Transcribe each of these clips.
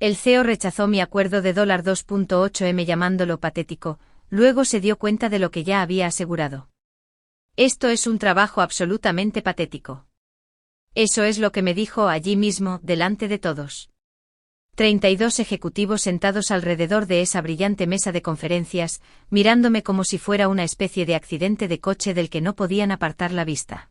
El CEO rechazó mi acuerdo de $2.8 llamándolo patético, luego se dio cuenta de lo que ya había asegurado. Esto es un trabajo absolutamente patético. Eso es lo que me dijo allí mismo, delante de todos. 32 ejecutivos sentados alrededor de esa brillante mesa de conferencias, mirándome como si fuera una especie de accidente de coche del que no podían apartar la vista.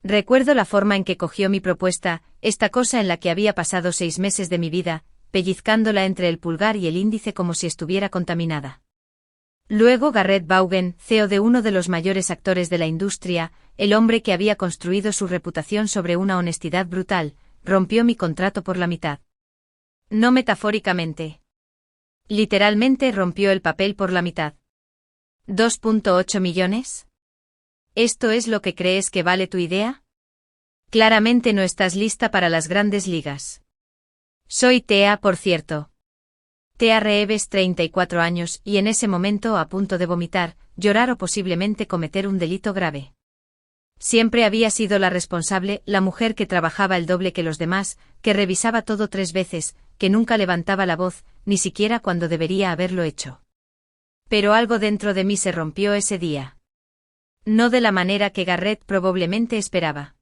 Recuerdo la forma en que cogió mi propuesta, esta cosa en la que había pasado 6 meses de mi vida, pellizcándola entre el pulgar y el índice como si estuviera contaminada. Luego Garrett Vaughan, CEO de uno de los mayores actores de la industria, el hombre que había construido su reputación sobre una honestidad brutal, rompió mi contrato por la mitad. No metafóricamente. Literalmente rompió el papel por la mitad. ¿2.8 millones? ¿Esto es lo que crees que vale tu idea? Claramente no estás lista para las grandes ligas. Soy Thea, por cierto. Thea Reeves, 34 años, y en ese momento a punto de vomitar, llorar o posiblemente cometer un delito grave. Siempre había sido la responsable, la mujer que trabajaba el doble que los demás, que revisaba todo 3 veces, que nunca levantaba la voz, ni siquiera cuando debería haberlo hecho. Pero algo dentro de mí se rompió ese día. No de la manera que Garrett probablemente esperaba.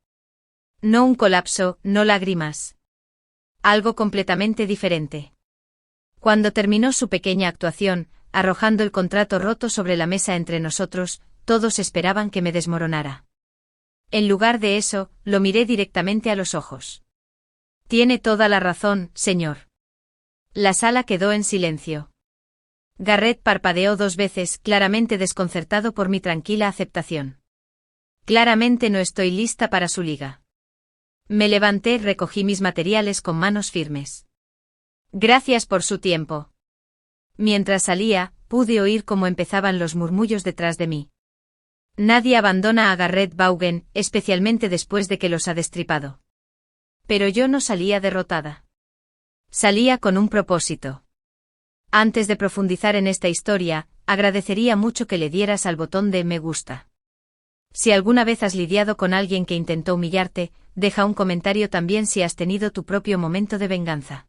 No un colapso, no lágrimas. Algo completamente diferente. Cuando terminó su pequeña actuación, arrojando el contrato roto sobre la mesa entre nosotros, todos esperaban que me desmoronara. En lugar de eso, lo miré directamente a los ojos. Tiene toda la razón, señor. La sala quedó en silencio. Garrett parpadeó 2 veces, claramente desconcertado por mi tranquila aceptación. Claramente no estoy lista para su liga. Me levanté y recogí mis materiales con manos firmes. Gracias por su tiempo. Mientras salía, pude oír cómo empezaban los murmullos detrás de mí. Nadie abandona a Garrett Vaughan, especialmente después de que los ha destripado. Pero yo no salía derrotada. Salía con un propósito. Antes de profundizar en esta historia, agradecería mucho que le dieras al botón de me gusta. Si alguna vez has lidiado con alguien que intentó humillarte, deja un comentario también si has tenido tu propio momento de venganza.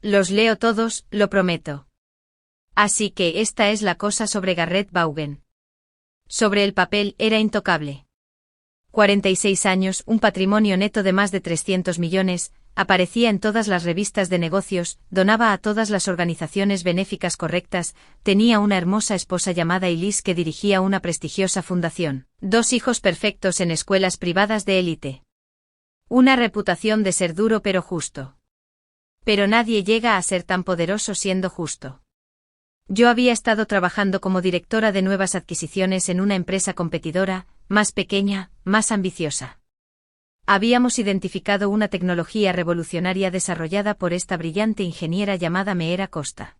Los leo todos, lo prometo. Así que esta es la cosa sobre Garrett Vaughan. Sobre el papel era intocable. 46 años, un patrimonio neto de más de 300 millones, aparecía en todas las revistas de negocios, donaba a todas las organizaciones benéficas correctas, tenía una hermosa esposa llamada Elise que dirigía una prestigiosa fundación, 2 hijos perfectos en escuelas privadas de élite. Una reputación de ser duro pero justo. Pero nadie llega a ser tan poderoso siendo justo. Yo había estado trabajando como directora de nuevas adquisiciones en una empresa competidora, más pequeña, más ambiciosa. Habíamos identificado una tecnología revolucionaria desarrollada por esta brillante ingeniera llamada Meera Costa.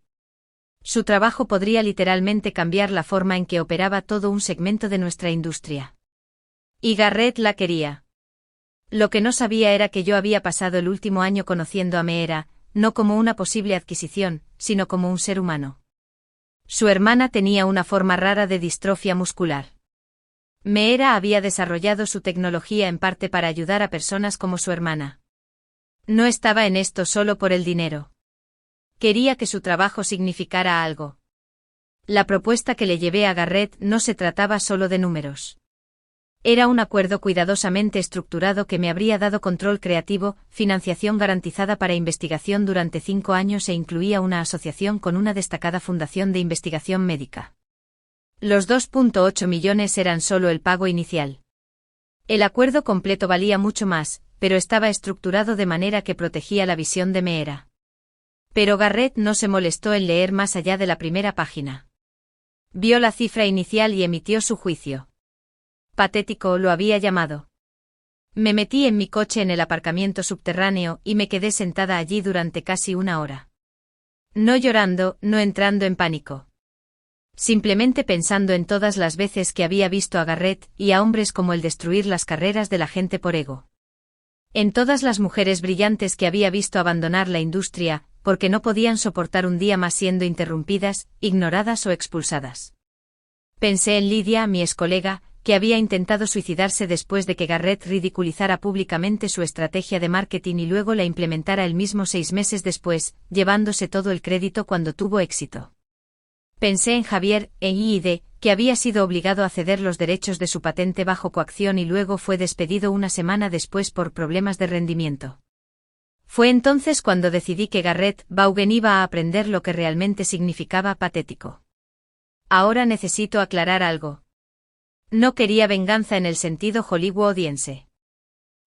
Su trabajo podría literalmente cambiar la forma en que operaba todo un segmento de nuestra industria. Y Garrett la quería. Lo que no sabía era que yo había pasado el último año conociendo a Meera, no como una posible adquisición, sino como un ser humano. Su hermana tenía una forma rara de distrofia muscular. Meera había desarrollado su tecnología en parte para ayudar a personas como su hermana. No estaba en esto solo por el dinero. Quería que su trabajo significara algo. La propuesta que le llevé a Garrett no se trataba solo de números. Era un acuerdo cuidadosamente estructurado que me habría dado control creativo, financiación garantizada para investigación durante 5 años e incluía una asociación con una destacada fundación de investigación médica. Los 2.8 millones eran solo el pago inicial. El acuerdo completo valía mucho más, pero estaba estructurado de manera que protegía la visión de Meera. Pero Garrett no se molestó en leer más allá de la primera página. Vio la cifra inicial y emitió su juicio. Patético lo había llamado. Me metí en mi coche en el aparcamiento subterráneo y me quedé sentada allí durante casi 1 hora. No llorando, no entrando en pánico. Simplemente pensando en todas las veces que había visto a Garrett y a hombres como él destruir las carreras de la gente por ego. En todas las mujeres brillantes que había visto abandonar la industria, porque no podían soportar un día más siendo interrumpidas, ignoradas o expulsadas. Pensé en Lydia, mi excolega, que había intentado suicidarse después de que Garrett ridiculizara públicamente su estrategia de marketing y luego la implementara él mismo 6 meses después, llevándose todo el crédito cuando tuvo éxito. Pensé en Javier, en IID, que había sido obligado a ceder los derechos de su patente bajo coacción y luego fue despedido una semana después por problemas de rendimiento. Fue entonces cuando decidí que Garrett Vaughan iba a aprender lo que realmente significaba patético. Ahora necesito aclarar algo. No quería venganza en el sentido hollywoodiense.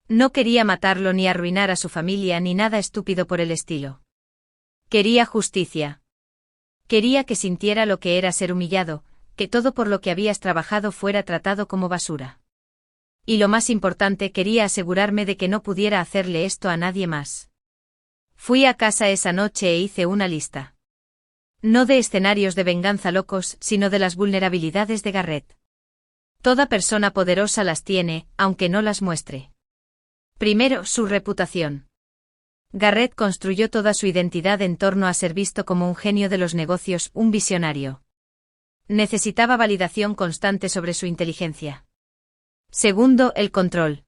No quería matarlo ni arruinar a su familia ni nada estúpido por el estilo. Quería justicia. Quería que sintiera lo que era ser humillado, que todo por lo que habías trabajado fuera tratado como basura. Y lo más importante, quería asegurarme de que no pudiera hacerle esto a nadie más. Fui a casa esa noche e hice una lista. No de escenarios de venganza locos, sino de las vulnerabilidades de Garrett. Toda persona poderosa las tiene, aunque no las muestre. Primero, su reputación. Garrett construyó toda su identidad en torno a ser visto como un genio de los negocios, un visionario. Necesitaba validación constante sobre su inteligencia. Segundo, el control.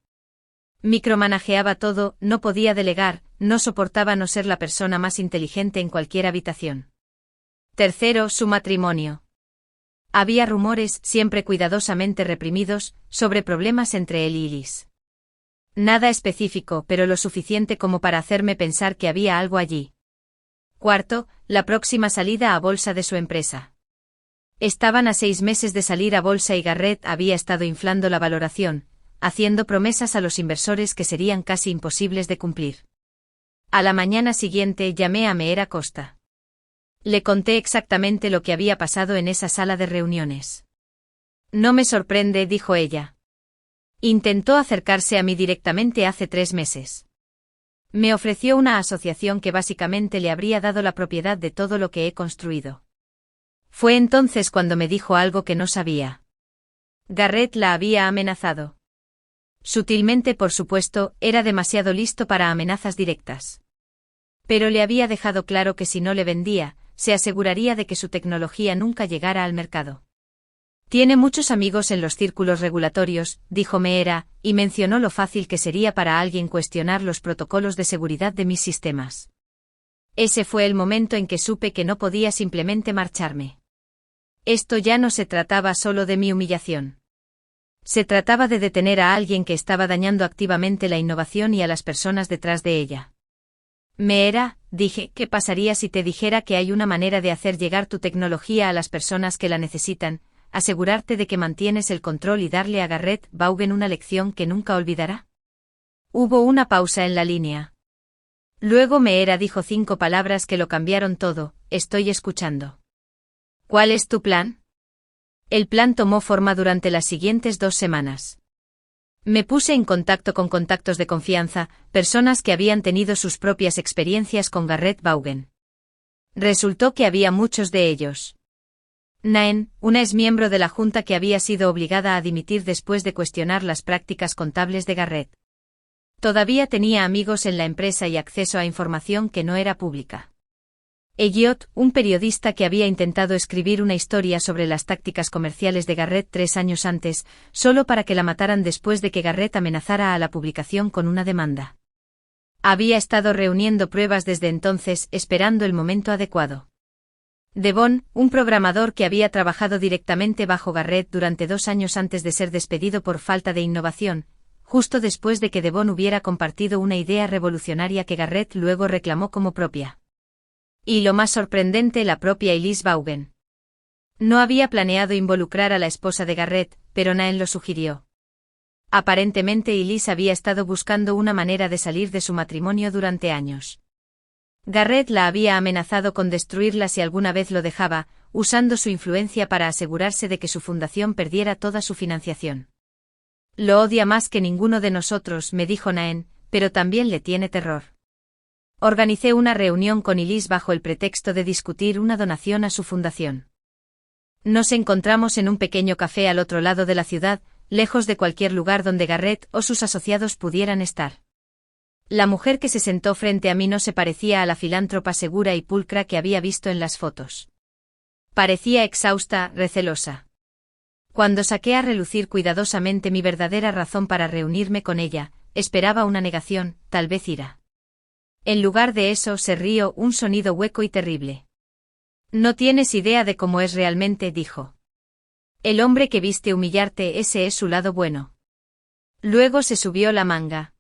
Micromanajeaba todo, no podía delegar, no soportaba no ser la persona más inteligente en cualquier habitación. Tercero, su matrimonio. Había rumores, siempre cuidadosamente reprimidos, sobre problemas entre él y Liz. Nada específico, pero lo suficiente como para hacerme pensar que había algo allí. Cuarto, la próxima salida a bolsa de su empresa. Estaban a 6 meses de salir a bolsa y Garrett había estado inflando la valoración, haciendo promesas a los inversores que serían casi imposibles de cumplir. A la mañana siguiente llamé a Meera Costa. Le conté exactamente lo que había pasado en esa sala de reuniones. No me sorprende, dijo ella. Intentó acercarse a mí directamente hace 3 meses. Me ofreció una asociación que básicamente le habría dado la propiedad de todo lo que he construido. Fue entonces cuando me dijo algo que no sabía. Garrett la había amenazado. Sutilmente, por supuesto, era demasiado listo para amenazas directas. Pero le había dejado claro que si no le vendía, se aseguraría de que su tecnología nunca llegara al mercado. Tiene muchos amigos en los círculos regulatorios, dijo Meera, y mencionó lo fácil que sería para alguien cuestionar los protocolos de seguridad de mis sistemas. Ese fue el momento en que supe que no podía simplemente marcharme. Esto ya no se trataba solo de mi humillación. Se trataba de detener a alguien que estaba dañando activamente la innovación y a las personas detrás de ella. Meera, dije, ¿qué pasaría si te dijera que hay una manera de hacer llegar tu tecnología a las personas que la necesitan, asegurarte de que mantienes el control y darle a Garrett Vaughan una lección que nunca olvidará? Hubo una pausa en la línea. Luego Meera dijo 5 palabras que lo cambiaron todo: estoy escuchando. ¿Cuál es tu plan? El plan tomó forma durante las siguientes 2 semanas. Me puse en contacto con contactos de confianza, personas que habían tenido sus propias experiencias con Garrett Vaughan. Resultó que había muchos de ellos. Naen, una exmiembro de la junta que había sido obligada a dimitir después de cuestionar las prácticas contables de Garrett. Todavía tenía amigos en la empresa y acceso a información que no era pública. Elliot, un periodista que había intentado escribir una historia sobre las tácticas comerciales de Garrett 3 años antes, solo para que la mataran después de que Garrett amenazara a la publicación con una demanda. Había estado reuniendo pruebas desde entonces, esperando el momento adecuado. Devon, un programador que había trabajado directamente bajo Garrett durante 2 años antes de ser despedido por falta de innovación, justo después de que Devon hubiera compartido una idea revolucionaria que Garrett luego reclamó como propia. Y lo más sorprendente, la propia Elise Vaughan. No había planeado involucrar a la esposa de Garrett, pero Naen lo sugirió. Aparentemente Elise había estado buscando una manera de salir de su matrimonio durante años. Garrett la había amenazado con destruirla si alguna vez lo dejaba, usando su influencia para asegurarse de que su fundación perdiera toda su financiación. Lo odia más que ninguno de nosotros, me dijo Naen, pero también le tiene terror. Organicé una reunión con Elise bajo el pretexto de discutir una donación a su fundación. Nos encontramos en un pequeño café al otro lado de la ciudad, lejos de cualquier lugar donde Garrett o sus asociados pudieran estar. La mujer que se sentó frente a mí no se parecía a la filántropa segura y pulcra que había visto en las fotos. Parecía exhausta, recelosa. Cuando saqué a relucir cuidadosamente mi verdadera razón para reunirme con ella, esperaba una negación, tal vez ira. En lugar de eso se rió un sonido hueco y terrible. No tienes idea de cómo es realmente, dijo. El hombre que viste humillarte, ese es su lado bueno. Luego se subió la manga.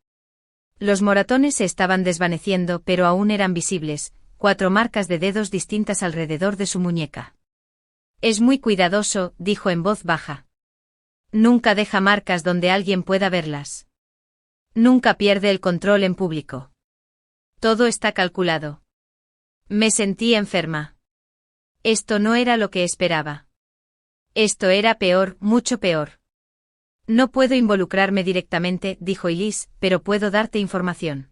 Los moratones se estaban desvaneciendo, pero aún eran visibles, 4 marcas de dedos distintas alrededor de su muñeca. Es muy cuidadoso, dijo en voz baja. Nunca deja marcas donde alguien pueda verlas. Nunca pierde el control en público. Todo está calculado. Me sentí enferma. Esto no era lo que esperaba. Esto era peor, mucho peor. No puedo involucrarme directamente, dijo Elise, pero puedo darte información.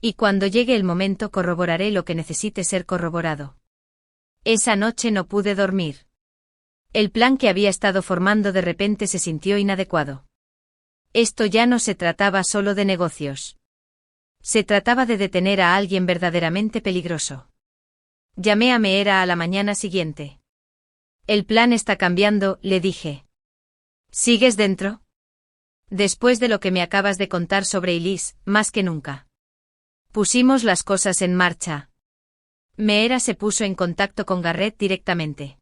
Y cuando llegue el momento corroboraré lo que necesite ser corroborado. Esa noche no pude dormir. El plan que había estado formando de repente se sintió inadecuado. Esto ya no se trataba solo de negocios. Se trataba de detener a alguien verdaderamente peligroso. Llamé a Meera a la mañana siguiente. El plan está cambiando, le dije. ¿Sigues dentro? Después de lo que me acabas de contar sobre Elise, más que nunca. Pusimos las cosas en marcha. Meera se puso en contacto con Garrett directamente.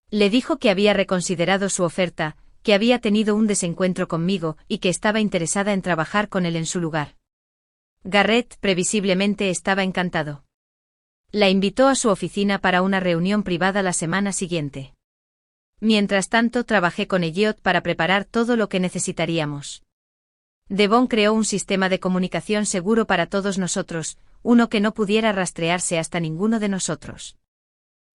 Le dijo que había reconsiderado su oferta, que había tenido un desencuentro conmigo y que estaba interesada en trabajar con él en su lugar. Garrett previsiblemente estaba encantado. La invitó a su oficina para una reunión privada la semana siguiente. Mientras tanto trabajé con Elliot para preparar todo lo que necesitaríamos. Devon creó un sistema de comunicación seguro para todos nosotros, uno que no pudiera rastrearse hasta ninguno de nosotros.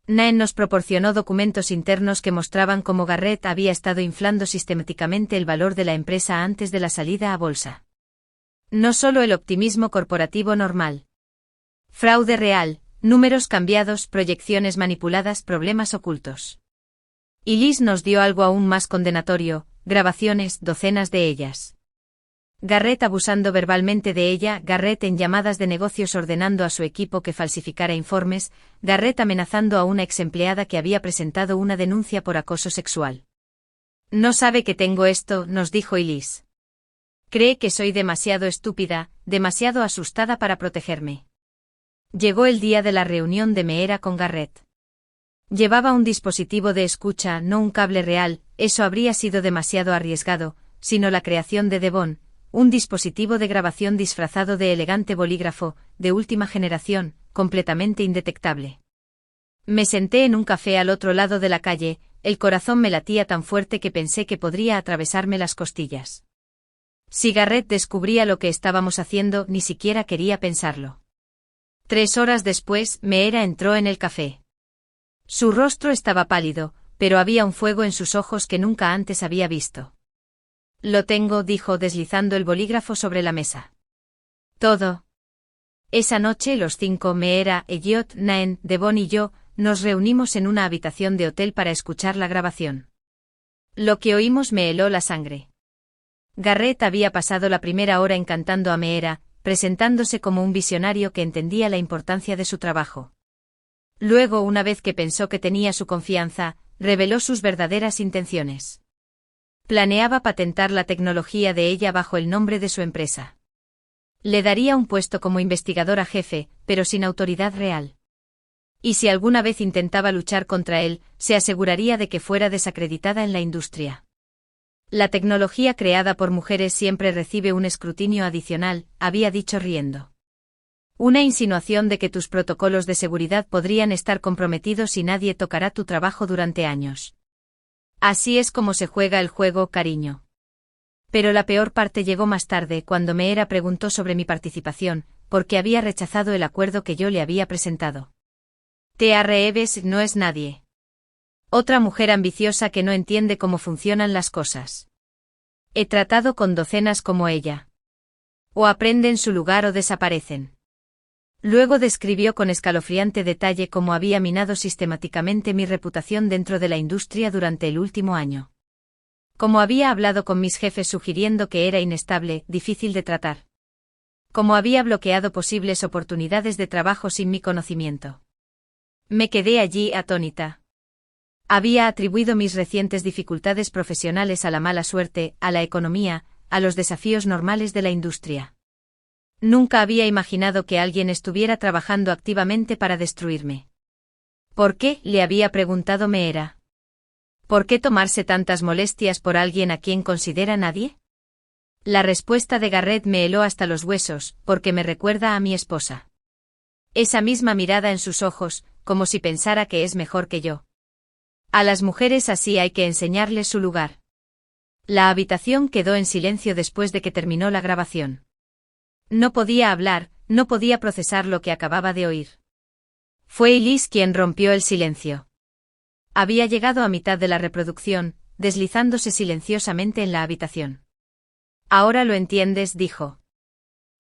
Naen nos proporcionó documentos internos que mostraban cómo Garrett había estado inflando sistemáticamente el valor de la empresa antes de la salida a bolsa. No solo el optimismo corporativo normal. Fraude real, números cambiados, proyecciones manipuladas, problemas ocultos. Y Liz nos dio algo aún más condenatorio, grabaciones, docenas de ellas. Garrett abusando verbalmente de ella, Garrett en llamadas de negocios ordenando a su equipo que falsificara informes, Garrett amenazando a una ex empleada que había presentado una denuncia por acoso sexual. No sabe que tengo esto, nos dijo Elise. Cree que soy demasiado estúpida, demasiado asustada para protegerme. Llegó el día de la reunión de Meera con Garrett. Llevaba un dispositivo de escucha, no un cable real, eso habría sido demasiado arriesgado, sino la creación de Devon, un dispositivo de grabación disfrazado de elegante bolígrafo, de última generación, completamente indetectable. Me senté en un café al otro lado de la calle, el corazón me latía tan fuerte que pensé que podría atravesarme las costillas. Si Garrett descubría lo que estábamos haciendo, ni siquiera quería pensarlo. 3 horas después, Meera entró en el café. Su rostro estaba pálido, pero había un fuego en sus ojos que nunca antes había visto. Lo tengo, dijo deslizando el bolígrafo sobre la mesa. Todo. Esa noche los 5, Meera, Elliot, Naen, Devon y yo, nos reunimos en una habitación de hotel para escuchar la grabación. Lo que oímos me heló la sangre. Garrett había pasado la primera hora encantando a Meera, presentándose como un visionario que entendía la importancia de su trabajo. Luego, una vez que pensó que tenía su confianza, reveló sus verdaderas intenciones. Planeaba patentar la tecnología de ella bajo el nombre de su empresa. Le daría un puesto como investigadora jefe, pero sin autoridad real. Y si alguna vez intentaba luchar contra él, se aseguraría de que fuera desacreditada en la industria. La tecnología creada por mujeres siempre recibe un escrutinio adicional, había dicho riendo. Una insinuación de que tus protocolos de seguridad podrían estar comprometidos y nadie tocará tu trabajo durante años. Así es como se juega el juego, cariño. Pero la peor parte llegó más tarde, cuando Meera preguntó sobre mi participación, porque había rechazado el acuerdo que yo le había presentado. Thea Reeves no es nadie. Otra mujer ambiciosa que no entiende cómo funcionan las cosas. He tratado con docenas como ella. O aprenden su lugar o desaparecen. Luego describió con escalofriante detalle cómo había minado sistemáticamente mi reputación dentro de la industria durante el último año. Cómo había hablado con mis jefes sugiriendo que era inestable, difícil de tratar. Cómo había bloqueado posibles oportunidades de trabajo sin mi conocimiento. Me quedé allí atónita. Había atribuido mis recientes dificultades profesionales a la mala suerte, a la economía, a los desafíos normales de la industria. Nunca había imaginado que alguien estuviera trabajando activamente para destruirme. ¿Por qué?, le había preguntado Meera. ¿Por qué tomarse tantas molestias por alguien a quien considera nadie? La respuesta de Garrett me heló hasta los huesos, porque me recuerda a mi esposa. Esa misma mirada en sus ojos, como si pensara que es mejor que yo. A las mujeres así hay que enseñarles su lugar. La habitación quedó en silencio después de que terminó la grabación. No podía hablar, no podía procesar lo que acababa de oír. Fue Elise quien rompió el silencio. Había llegado a mitad de la reproducción, deslizándose silenciosamente en la habitación. Ahora lo entiendes, dijo.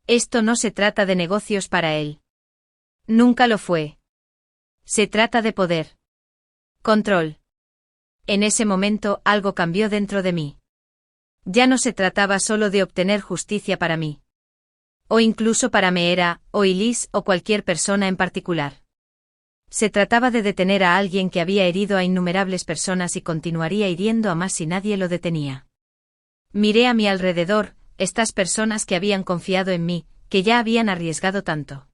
Esto no se trata de negocios para él. Nunca lo fue. Se trata de poder. Control. En ese momento algo cambió dentro de mí. Ya no se trataba solo de obtener justicia para mí. O incluso para Meera, o Elise, o cualquier persona en particular. Se trataba de detener a alguien que había herido a innumerables personas y continuaría hiriendo a más si nadie lo detenía. Miré a mi alrededor, estas personas que habían confiado en mí, que ya habían arriesgado tanto.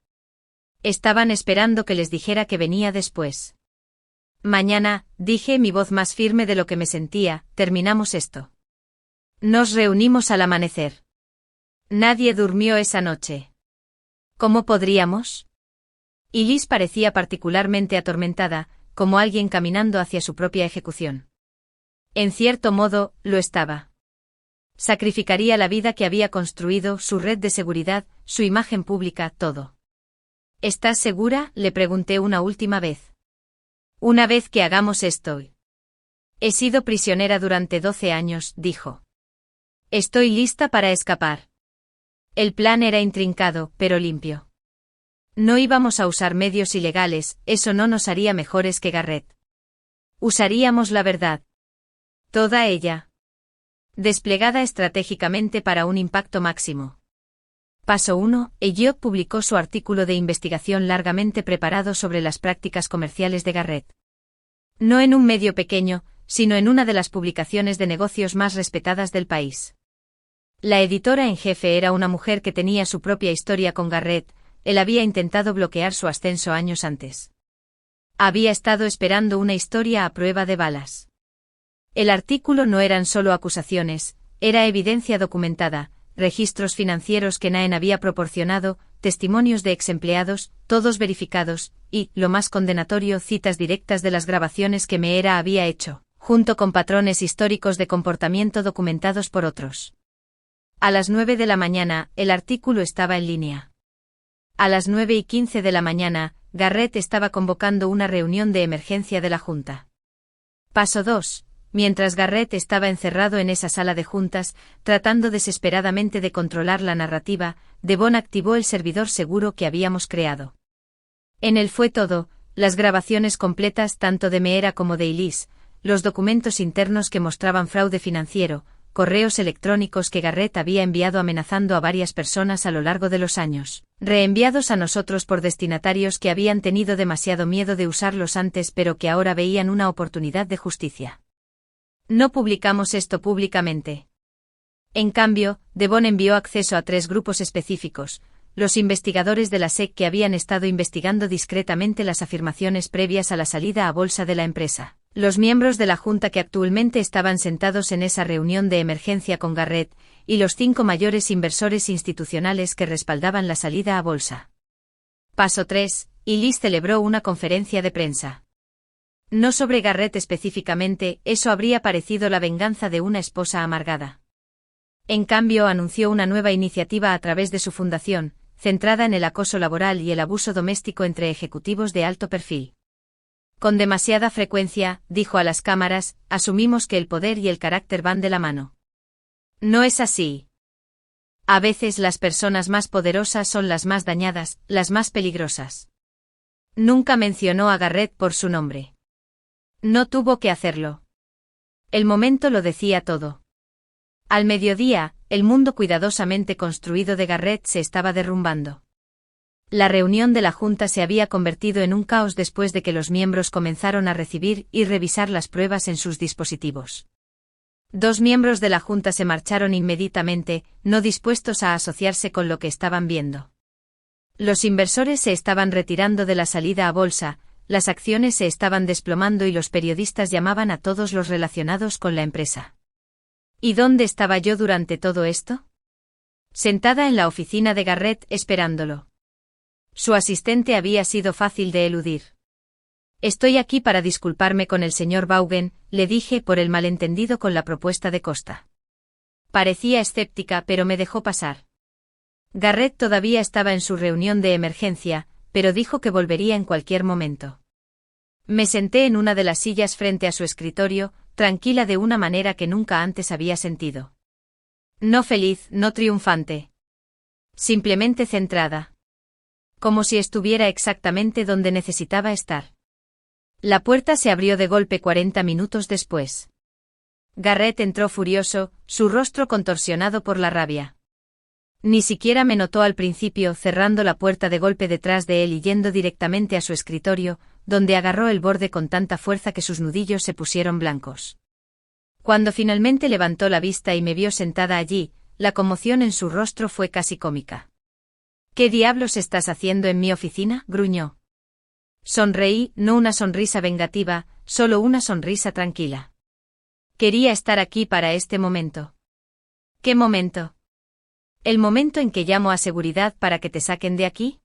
Estaban esperando que les dijera que venía después. Mañana, dije, mi voz más firme de lo que me sentía, terminamos esto. Nos reunimos al amanecer. Nadie durmió esa noche. ¿Cómo podríamos? Elise parecía particularmente atormentada, como alguien caminando hacia su propia ejecución. En cierto modo, lo estaba. Sacrificaría la vida que había construido, su red de seguridad, su imagen pública, todo. ¿Estás segura?, le pregunté una última vez. Una vez que hagamos esto. He sido prisionera durante 12 años, dijo. Estoy lista para escapar. El plan era intrincado, pero limpio. No íbamos a usar medios ilegales, eso no nos haría mejores que Garrett. Usaríamos la verdad. Toda ella. Desplegada estratégicamente para un impacto máximo. Paso 1. Elliot publicó su artículo de investigación largamente preparado sobre las prácticas comerciales de Garrett. No en un medio pequeño, sino en una de las publicaciones de negocios más respetadas del país. La editora en jefe era una mujer que tenía su propia historia con Garrett, él había intentado bloquear su ascenso años antes. Había estado esperando una historia a prueba de balas. El artículo no eran solo acusaciones, era evidencia documentada, registros financieros que Naen había proporcionado, testimonios de exempleados, todos verificados, y, lo más condenatorio, citas directas de las grabaciones que Meera había hecho, junto con patrones históricos de comportamiento documentados por otros. A las 9 de la mañana, el artículo estaba en línea. A las 9:15 de la mañana, Garrett estaba convocando una reunión de emergencia de la Junta. Paso 2. Mientras Garrett estaba encerrado en esa sala de juntas, tratando desesperadamente de controlar la narrativa, Devon activó el servidor seguro que habíamos creado. En él fue todo, las grabaciones completas tanto de Meera como de Elise, los documentos internos que mostraban fraude financiero, correos electrónicos que Garrett había enviado amenazando a varias personas a lo largo de los años, reenviados a nosotros por destinatarios que habían tenido demasiado miedo de usarlos antes pero que ahora veían una oportunidad de justicia. No publicamos esto públicamente. En cambio, Devon envió acceso a 3 grupos específicos, los investigadores de la SEC que habían estado investigando discretamente las afirmaciones previas a la salida a bolsa de la empresa, los miembros de la Junta que actualmente estaban sentados en esa reunión de emergencia con Garrett, y los 5 mayores inversores institucionales que respaldaban la salida a bolsa. Paso 3. Elise celebró una conferencia de prensa. No sobre Garrett específicamente, eso habría parecido la venganza de una esposa amargada. En cambio, anunció una nueva iniciativa a través de su fundación, centrada en el acoso laboral y el abuso doméstico entre ejecutivos de alto perfil. Con demasiada frecuencia, dijo a las cámaras, asumimos que el poder y el carácter van de la mano. No es así. A veces las personas más poderosas son las más dañadas, las más peligrosas. Nunca mencionó a Garrett por su nombre. No tuvo que hacerlo. El momento lo decía todo. Al mediodía, el mundo cuidadosamente construido de Garrett se estaba derrumbando. La reunión de la Junta se había convertido en un caos después de que los miembros comenzaron a recibir y revisar las pruebas en sus dispositivos. 2 miembros de la Junta se marcharon inmediatamente, no dispuestos a asociarse con lo que estaban viendo. Los inversores se estaban retirando de la salida a bolsa, las acciones se estaban desplomando y los periodistas llamaban a todos los relacionados con la empresa. ¿Y dónde estaba yo durante todo esto? Sentada en la oficina de Garrett esperándolo. Su asistente había sido fácil de eludir. Estoy aquí para disculparme con el señor Vaughan, le dije por el malentendido con la propuesta de Costa. Parecía escéptica pero me dejó pasar. Garrett todavía estaba en su reunión de emergencia, pero dijo que volvería en cualquier momento. Me senté en una de las sillas frente a su escritorio, tranquila de una manera que nunca antes había sentido. No feliz, no triunfante. Simplemente centrada. Como si estuviera exactamente donde necesitaba estar. La puerta se abrió de golpe 40 minutos después. Garrett entró furioso, su rostro contorsionado por la rabia. Ni siquiera me notó al principio, cerrando la puerta de golpe detrás de él y yendo directamente a su escritorio, donde agarró el borde con tanta fuerza que sus nudillos se pusieron blancos. Cuando finalmente levantó la vista y me vio sentada allí, la conmoción en su rostro fue casi cómica. ¿Qué diablos estás haciendo en mi oficina?, gruñó. Sonreí, no una sonrisa vengativa, solo una sonrisa tranquila. Quería estar aquí para este momento. ¿Qué momento? ¿El momento en que llamo a seguridad para que te saquen de aquí?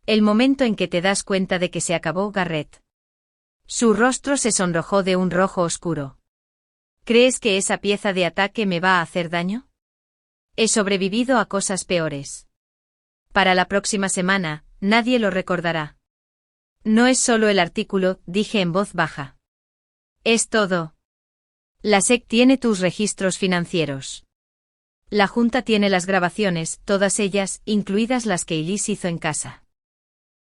El momento en que te das cuenta de que se acabó, Garrett. Su rostro se sonrojó de un rojo oscuro. ¿Crees que esa pieza de ataque me va a hacer daño? He sobrevivido a cosas peores. Para la próxima semana, nadie lo recordará. No es solo el artículo, dije en voz baja. Es todo. La SEC tiene tus registros financieros. La Junta tiene las grabaciones, todas ellas, incluidas las que Elise hizo en casa.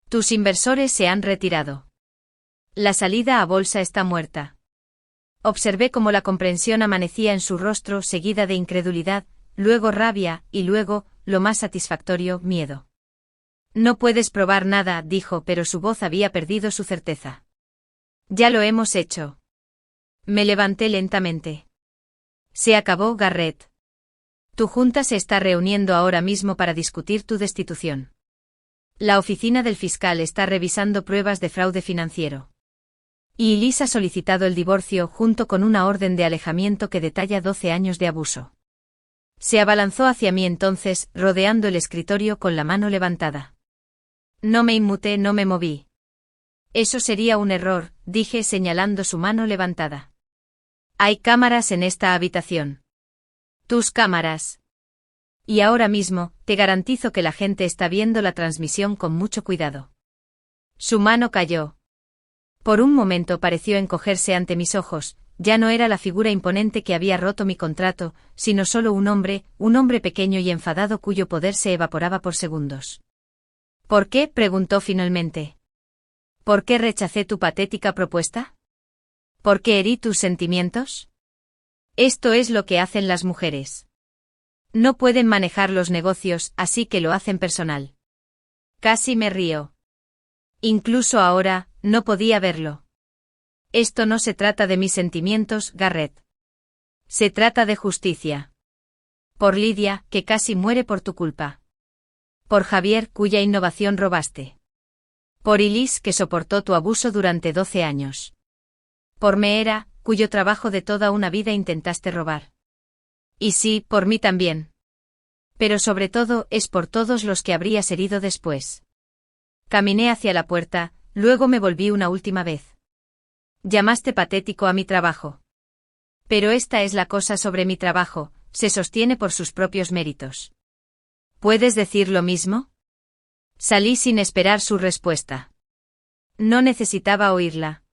Tus inversores se han retirado. La salida a bolsa está muerta. Observé cómo la comprensión amanecía en su rostro, seguida de incredulidad, luego rabia, y luego, lo más satisfactorio, miedo. No puedes probar nada, dijo, pero su voz había perdido su certeza. Ya lo hemos hecho. Me levanté lentamente. Se acabó, Garrett. Tu junta se está reuniendo ahora mismo para discutir tu destitución. La oficina del fiscal está revisando pruebas de fraude financiero. Y Elise ha solicitado el divorcio junto con una orden de alejamiento que detalla 12 años de abuso. Se abalanzó hacia mí entonces, rodeando el escritorio con la mano levantada. No me inmuté, no me moví. Eso sería un error, dije señalando su mano levantada. Hay cámaras en esta habitación. Tus cámaras. Y ahora mismo, te garantizo que la gente está viendo la transmisión con mucho cuidado. Su mano cayó. Por un momento pareció encogerse ante mis ojos, ya no era la figura imponente que había roto mi contrato, sino solo un hombre pequeño y enfadado cuyo poder se evaporaba por segundos. ¿Por qué?, preguntó finalmente. ¿Por qué rechacé tu patética propuesta? ¿Por qué herí tus sentimientos? Esto es lo que hacen las mujeres. No pueden manejar los negocios, así que lo hacen personal. Casi me río. Incluso ahora, no podía verlo. Esto no se trata de mis sentimientos, Garrett. Se trata de justicia. Por Lidia, que casi muere por tu culpa. Por Javier, cuya innovación robaste. Por Elise, que soportó tu abuso durante 12 años. Por Meera, cuyo trabajo de toda una vida intentaste robar. Y sí, por mí también. Pero sobre todo, es por todos los que habrías herido después. Caminé hacia la puerta, luego me volví una última vez. Llamaste patético a mi trabajo. Pero esta es la cosa sobre mi trabajo, se sostiene por sus propios méritos. ¿Puedes decir lo mismo? Salí sin esperar su respuesta. No necesitaba oírla.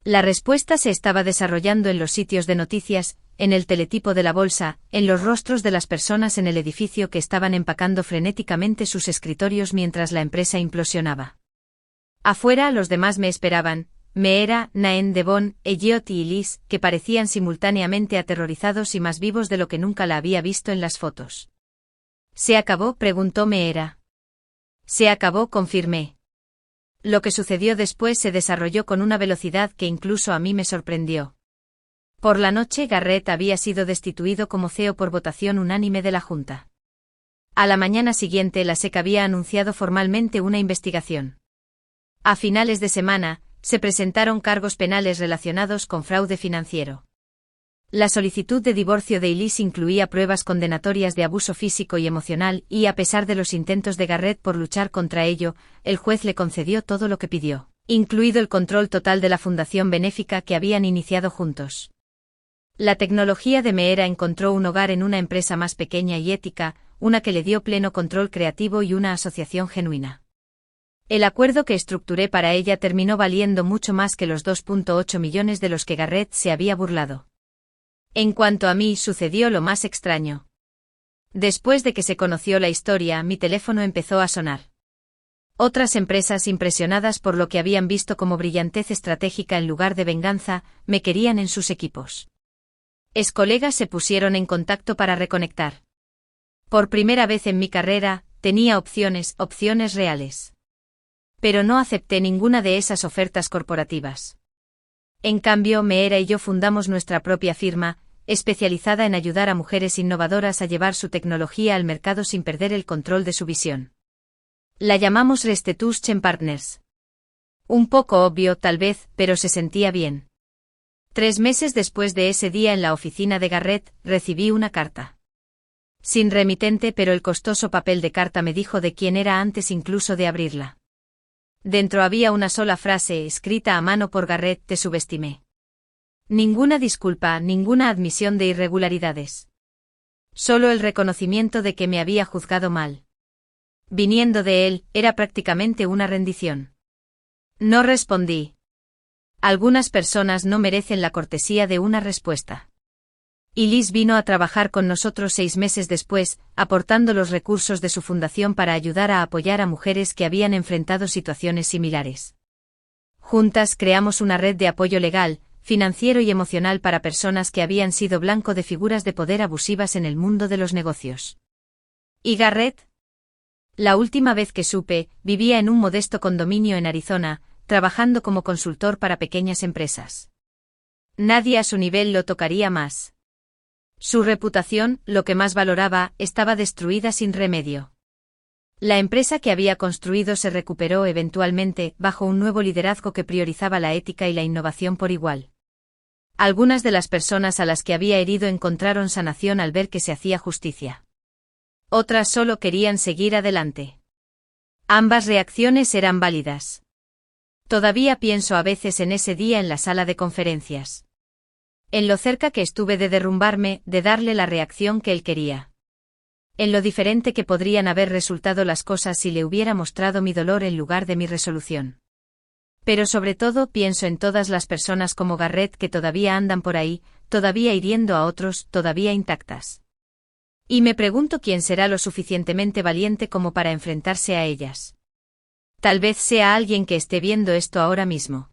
La respuesta se estaba desarrollando en los sitios de noticias, en el teletipo de la bolsa, en los rostros de las personas en el edificio que estaban empacando frenéticamente sus escritorios mientras la empresa implosionaba. Afuera los demás me esperaban, Meera, Naen Devon, Elliot y Elise, que parecían simultáneamente aterrorizados y más vivos de lo que nunca la había visto en las fotos. ¿Se acabó?, preguntó Meera. Se acabó, confirmé. Lo que sucedió después se desarrolló con una velocidad que incluso a mí me sorprendió. Por la noche Garrett había sido destituido como CEO por votación unánime de la Junta. A la mañana siguiente la SEC había anunciado formalmente una investigación. A finales de semana, se presentaron cargos penales relacionados con fraude financiero. La solicitud de divorcio de Elise incluía pruebas condenatorias de abuso físico y emocional y, a pesar de los intentos de Garrett por luchar contra ello, el juez le concedió todo lo que pidió, incluido el control total de la fundación benéfica que habían iniciado juntos. La tecnología de Meera encontró un hogar en una empresa más pequeña y ética, una que le dio pleno control creativo y una asociación genuina. El acuerdo que estructuré para ella terminó valiendo mucho más que los 2.8 millones de los que Garrett se había burlado. En cuanto a mí, sucedió lo más extraño. Después de que se conoció la historia, mi teléfono empezó a sonar. Otras empresas, impresionadas por lo que habían visto como brillantez estratégica en lugar de venganza, me querían en sus equipos. Ex-colegas se pusieron en contacto para reconectar. Por primera vez en mi carrera, tenía opciones reales. Pero no acepté ninguna de esas ofertas corporativas. En cambio, Meera y yo fundamos nuestra propia firma, especializada en ayudar a mujeres innovadoras a llevar su tecnología al mercado sin perder el control de su visión. La llamamos Restitution Partners. Un poco obvio, tal vez, pero se sentía bien. 3 meses después de ese día en la oficina de Garrett, recibí una carta. Sin remitente, pero el costoso papel de carta me dijo de quién era antes incluso de abrirla. Dentro había una sola frase, escrita a mano por Garrett: te subestimé. Ninguna disculpa, ninguna admisión de irregularidades. Solo el reconocimiento de que me había juzgado mal. Viniendo de él, era prácticamente una rendición. No respondí. Algunas personas no merecen la cortesía de una respuesta. Y Liz vino a trabajar con nosotros 6 meses después, aportando los recursos de su fundación para ayudar a apoyar a mujeres que habían enfrentado situaciones similares. Juntas creamos una red de apoyo legal, financiero y emocional para personas que habían sido blanco de figuras de poder abusivas en el mundo de los negocios. ¿Y Garrett? La última vez que supe, vivía en un modesto condominio en Arizona, trabajando como consultor para pequeñas empresas. Nadie a su nivel lo tocaría más. Su reputación, lo que más valoraba, estaba destruida sin remedio. La empresa que había construido se recuperó eventualmente, bajo un nuevo liderazgo que priorizaba la ética y la innovación por igual. Algunas de las personas a las que había herido encontraron sanación al ver que se hacía justicia. Otras solo querían seguir adelante. Ambas reacciones eran válidas. Todavía pienso a veces en ese día en la sala de conferencias. En lo cerca que estuve de derrumbarme, de darle la reacción que él quería. En lo diferente que podrían haber resultado las cosas si le hubiera mostrado mi dolor en lugar de mi resolución. Pero sobre todo pienso en todas las personas como Garrett que todavía andan por ahí, todavía hiriendo a otros, todavía intactas. Y me pregunto quién será lo suficientemente valiente como para enfrentarse a ellas. Tal vez sea alguien que esté viendo esto ahora mismo.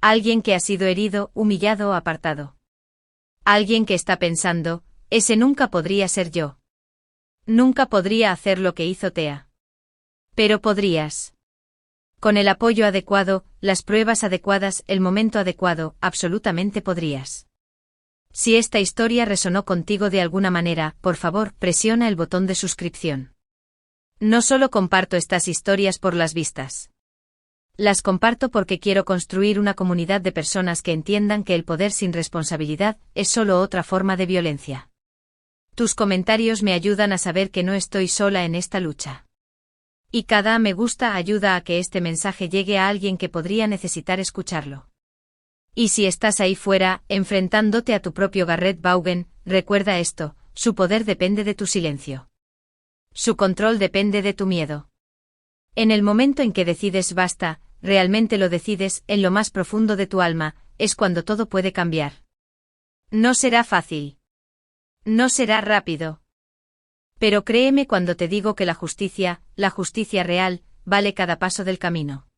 Alguien que ha sido herido, humillado o apartado. Alguien que está pensando, ese nunca podría ser yo. Nunca podría hacer lo que hizo Thea. Pero podrías. Con el apoyo adecuado, las pruebas adecuadas, el momento adecuado, absolutamente podrías. Si esta historia resonó contigo de alguna manera, por favor, presiona el botón de suscripción. No solo comparto estas historias por las vistas. Las comparto porque quiero construir una comunidad de personas que entiendan que el poder sin responsabilidad es solo otra forma de violencia. Tus comentarios me ayudan a saber que no estoy sola en esta lucha. Y cada me gusta ayuda a que este mensaje llegue a alguien que podría necesitar escucharlo. Y si estás ahí fuera, enfrentándote a tu propio Garrett Vaughan, recuerda esto: su poder depende de tu silencio. Su control depende de tu miedo. En el momento en que decides basta, realmente lo decides, en lo más profundo de tu alma, es cuando todo puede cambiar. No será fácil. No será rápido. Pero créeme cuando te digo que la justicia real, vale cada paso del camino.